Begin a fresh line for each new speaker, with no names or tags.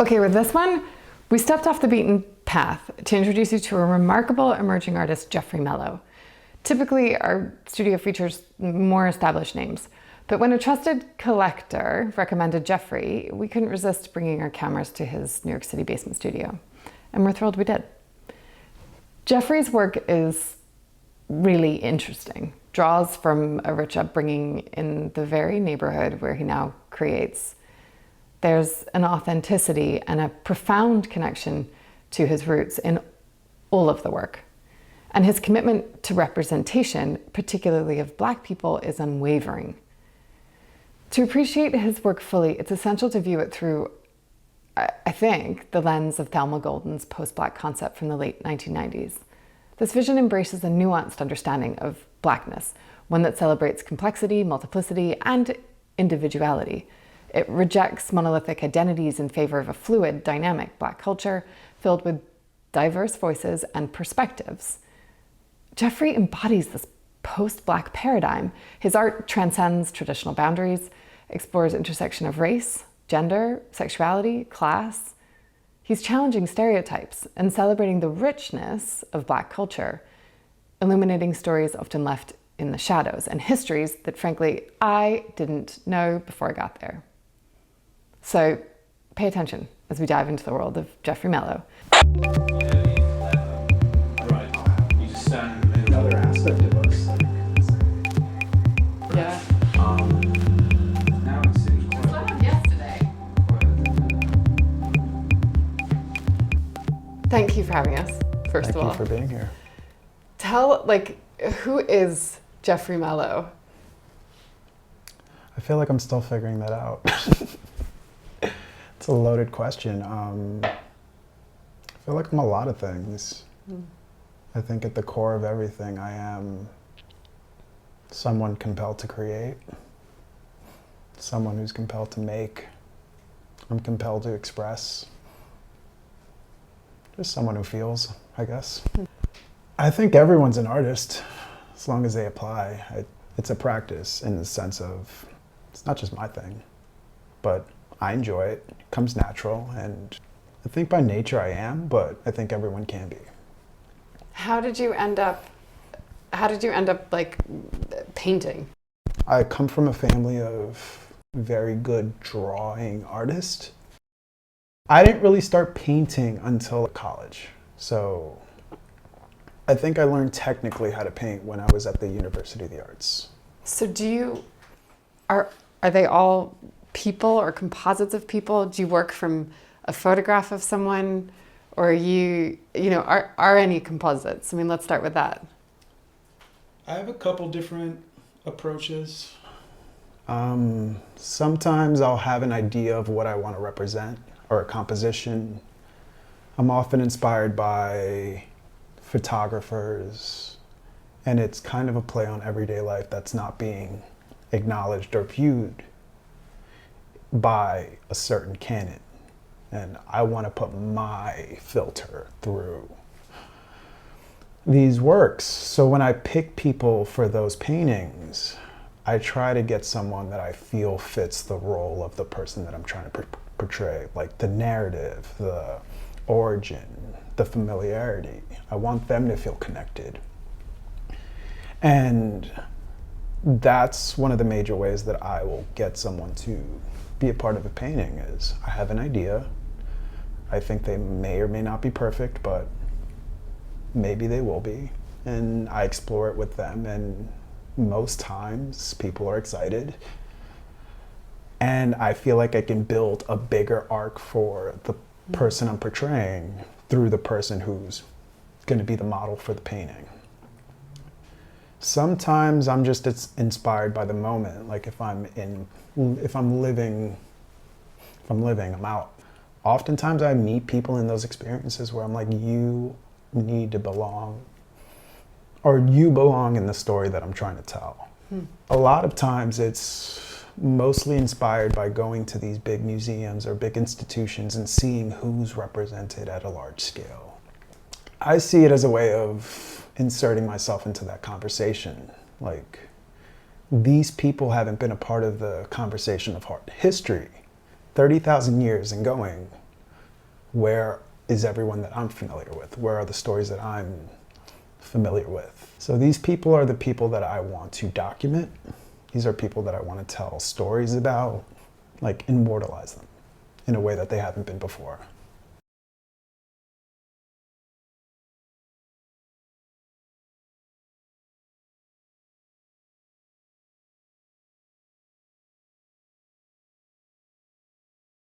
Okay, with this one, we stepped off the beaten path to introduce you to a remarkable emerging artist, Jeffrey Melo. Typically, our studio features more established names, but when a trusted collector recommended Jeffrey, we couldn't resist bringing our cameras to his New York City basement studio, and we're thrilled we did. Jeffrey's work is really interesting, draws from a rich upbringing in the very neighborhood where he now creates. There's an authenticity and a profound connection to his roots in all of the work. And his commitment to representation, particularly of Black people, is unwavering. To appreciate his work fully, it's essential to view it through, I think, the lens of Thelma Golden's post-Black concept from the late 1990s. This vision embraces a nuanced understanding of Blackness, one that celebrates complexity, multiplicity, and individuality. It rejects monolithic identities in favor of a fluid, dynamic Black culture filled with diverse voices and perspectives. Jeffrey embodies this post-Black paradigm. His art transcends traditional boundaries, explores intersection of race, gender, sexuality, class. He's challenging stereotypes and celebrating the richness of Black culture, illuminating stories often left in the shadows and histories that, frankly, I didn't know before I got there. So pay attention as we dive into the world of Jeffrey Melo.
Right. You just stand in the middle. Another aspect of us.
Yeah.
Now it seems
That's what happened yesterday. Thank you for having us, first of all.
Thank you for being here.
Tell, who is Jeffrey Melo?
I feel like I'm still figuring that out. It's a loaded question. I feel like I'm a lot of things. I think at the core of everything, I am someone compelled to create, someone who's compelled to make, I'm compelled to express, just someone who feels, I guess. I think everyone's an artist, as long as they apply. It's a practice in the sense of, it's not just my thing, but I enjoy it. It comes natural, and I think by nature I am, but I think everyone can be.
How did you end up painting?
I come from a family of very good drawing artists. I didn't really start painting until college. So I think I learned technically how to paint when I was at the University of the Arts.
So are they all people or composites of people? Do you work from a photograph of someone, or are any composites? I mean, let's start with that.
I have a couple different approaches.
Sometimes I'll have an idea of what I want to represent or a composition. I'm often inspired by photographers, and it's kind of a play on everyday life that's not being acknowledged or viewed by a certain canon. And I want to put my filter through these works. So when I pick people for those paintings, I try to get someone that I feel fits the role of the person that I'm trying to portray, like the narrative, the origin, the familiarity. I want them to feel connected. And that's one of the major ways that I will get someone to be a part of a painting is I have an idea. I think they may or may not be perfect, but maybe they will be. And I explore it with them, and most times people are excited. And I feel like I can build a bigger arc for the person I'm portraying through the person who's going to be the model for the painting. Sometimes I'm just inspired by the moment. Like if I'm living, I'm out. Oftentimes I meet people in those experiences where I'm like, you need to belong, or you belong in the story that I'm trying to tell. A lot of times it's mostly inspired by going to these big museums or big institutions and seeing who's represented at a large scale. I see it as a way of inserting myself into that conversation. Like, these people haven't been a part of the conversation of art history, 30,000 years and going. where is everyone that I'm familiar with? Where are the stories that I'm familiar with? So these people are the people that I want to document. These are people that I want to tell stories about, like immortalize them in a way that they haven't been before.